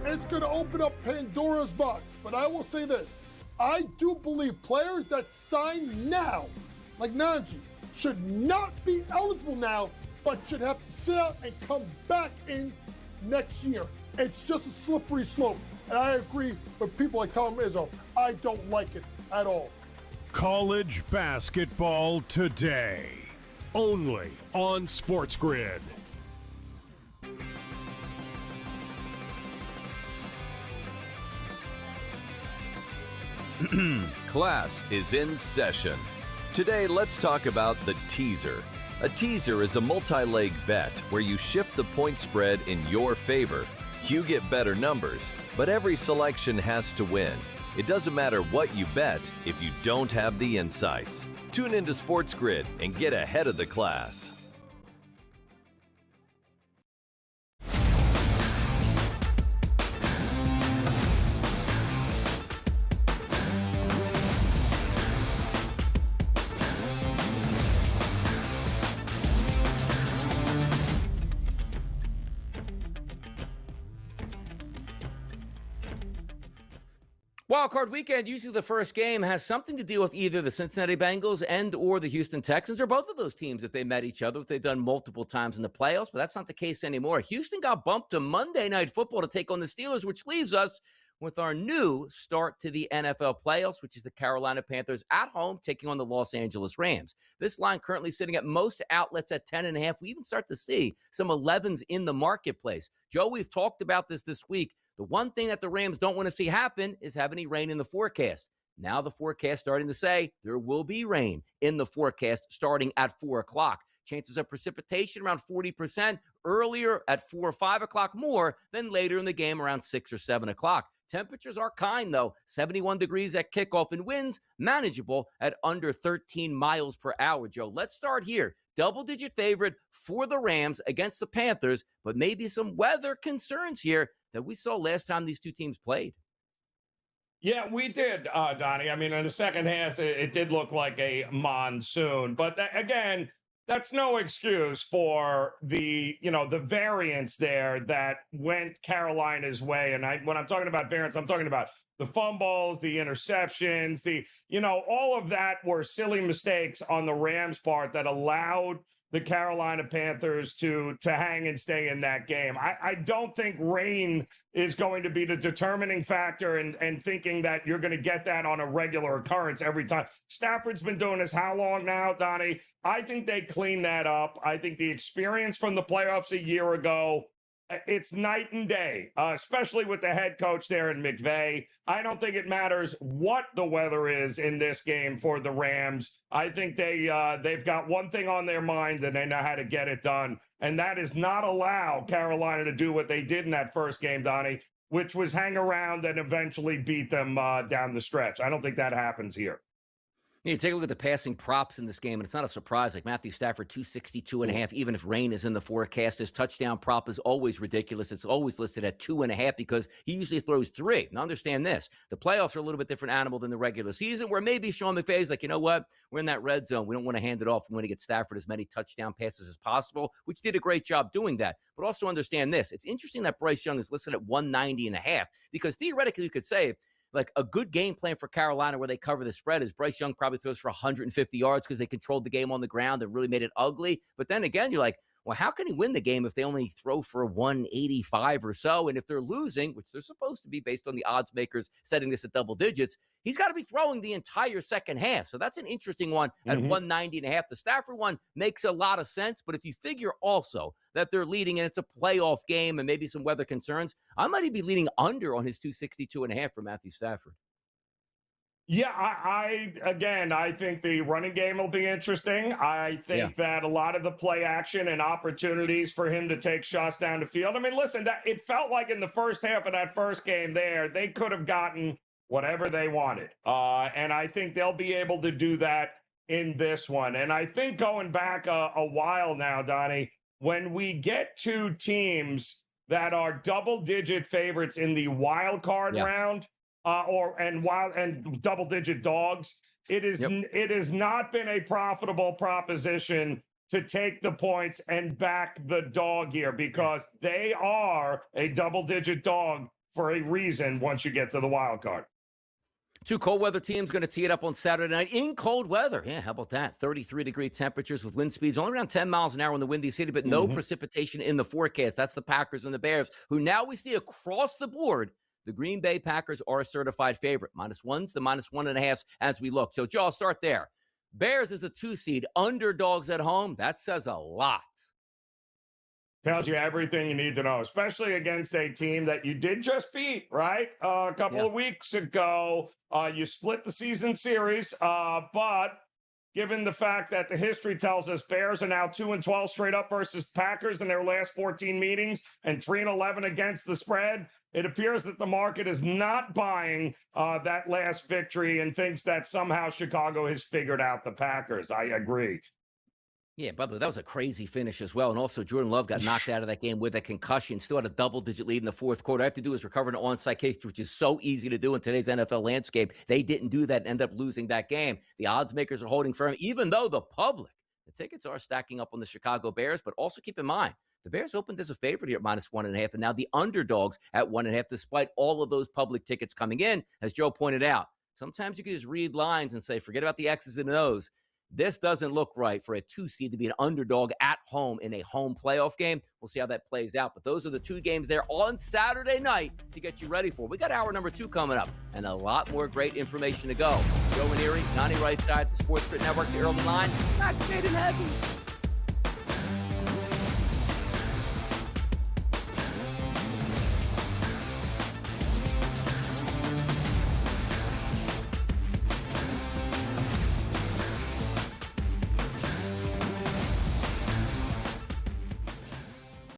It's going to open up Pandora's box. But I will say this. I do believe players that sign now, like Najee, should not be eligible now, but should have to sit out and come back in next year. It's just a slippery slope. And I agree with people like Tom Izzo. I don't like it at all. College basketball today, only on SportsGrid. Class is in session. Today, let's talk about the teaser. A teaser is a multi-leg bet where you shift the point spread in your favor. You get better numbers, but every selection has to win. It doesn't matter what you bet if you don't have the insights. Tune into SportsGrid and get ahead of the class. Wildcard weekend, usually the first game has something to do with either the Cincinnati Bengals and or the Houston Texans, or both of those teams if they met each other, if they've done multiple times in the playoffs, but that's not the case anymore. Houston got bumped to Monday Night Football to take on the Steelers, which leaves us with our new start to the NFL playoffs, which is the Carolina Panthers at home taking on the Los Angeles Rams. This line currently sitting at most outlets at 10.5. We even start to see some 11s in the marketplace. Joe, we've talked about this week. The one thing that the Rams don't want to see happen is have any rain in the forecast. Now the forecast starting to say there will be rain in the forecast starting at 4 o'clock. Chances of precipitation around 40%, earlier at 4 or 5 o'clock more than later in the game around 6 or 7 o'clock. Temperatures are kind, though. 71 degrees at kickoff and winds manageable at under 13 miles per hour, Joe. Let's start here. Double-digit favorite for the Rams against the Panthers, but maybe some weather concerns here that we saw last time these two teams played. Yeah, we did, Donnie. I mean, in the second half, it did look like a monsoon. But again, that's no excuse for the variance there that went Carolina's way. And when I'm talking about variance, I'm talking about the fumbles, the interceptions, all of that were silly mistakes on the Rams' part that allowed the Carolina Panthers to hang and stay in that game. I don't think rain is going to be the determining factor and thinking that you're going to get that on a regular occurrence every time. Stafford's been doing this how long now, Donnie? I think they clean that up. I think the experience from the playoffs a year ago, it's night and day, especially with the head coach there in McVay. I don't think it matters what the weather is in this game for the Rams. I think they've got one thing on their mind, and they know how to get it done, and that is not allow Carolina to do what they did in that first game, Donnie, which was hang around and eventually beat them down the stretch. I don't think that happens here. You take a look at the passing props in this game, and it's not a surprise. Like Matthew Stafford, 262.5, even if rain is in the forecast. His touchdown prop is always ridiculous. It's always listed at 2.5 because he usually throws 3. Now, understand this. The playoffs are a little bit different animal than the regular season, where maybe Sean McVay's like, you know what? We're in that red zone. We don't want to hand it off. We want to get Stafford as many touchdown passes as possible, which did a great job doing that. But also understand this. It's interesting that Bryce Young is listed at 190.5 because theoretically you could say, like a good game plan for Carolina where they cover the spread is Bryce Young probably throws for 150 yards because they controlled the game on the ground and really made it ugly. But then again, you're like, well, how can he win the game if they only throw for 185 or so? And if they're losing, which they're supposed to be based on the odds makers setting this at double digits, he's got to be throwing the entire second half. So that's an interesting one at 190.5. The Stafford one makes a lot of sense. But if you figure also that they're leading and it's a playoff game and maybe some weather concerns, I might even be leaning under on his 262.5 for Matthew Stafford. Yeah, I think the running game will be interesting. I think that a lot of the play action and opportunities for him to take shots down the field. I mean, listen, it felt like in the first half of that first game there, they could have gotten whatever they wanted. And I think they'll be able to do that in this one. And I think going back a while now, Donnie, when we get to teams that are double-digit favorites in the wild card round, and double-digit dogs, it has not been a profitable proposition to take the points and back the dog here because they are a double-digit dog for a reason once you get to the wild card. Two cold weather teams going to tee it up on Saturday night in cold weather. Yeah, how about that? 33-degree temperatures with wind speeds only around 10 miles an hour in the windy city, but no precipitation in the forecast. That's the Packers and the Bears, who now we see across the board. The Green Bay Packers are a certified favorite. -1s, the -1.5s as we look. So, Joe, I'll start there. Bears is the 2 seed. Underdogs at home. That says a lot. Tells you everything you need to know, especially against a team that you did just beat, right? A couple of weeks ago. You split the season series, but given the fact that the history tells us Bears are now 2-12 straight up versus Packers in their last 14 meetings and 3-11 against the spread, it appears that the market is not buying that last victory and thinks that somehow Chicago has figured out the Packers. I agree. Yeah, by the way, that was a crazy finish as well. And also, Jordan Love got knocked out of that game with a concussion. Still had a double-digit lead in the fourth quarter. All I have to do is recover an onside kick, which is so easy to do in today's NFL landscape. They didn't do that and end up losing that game. The odds makers are holding firm, even though the public, the tickets are stacking up on the Chicago Bears. But also keep in mind, The Bears opened as a favorite here at -1.5, and now the underdogs at 1.5, despite all of those public tickets coming in, as Joe pointed out. Sometimes you can just read lines and say, forget about the X's and O's. This doesn't look right for a 2 seed to be an underdog at home in a home playoff game. We'll see how that plays out. But those are the 2 games there on Saturday night to get you ready for. We got hour number 2 coming up and a lot more great information to go. Joe Ranieri, Donnie Rightside, the SportsGrid Network, the early line. Vaccinated heavy.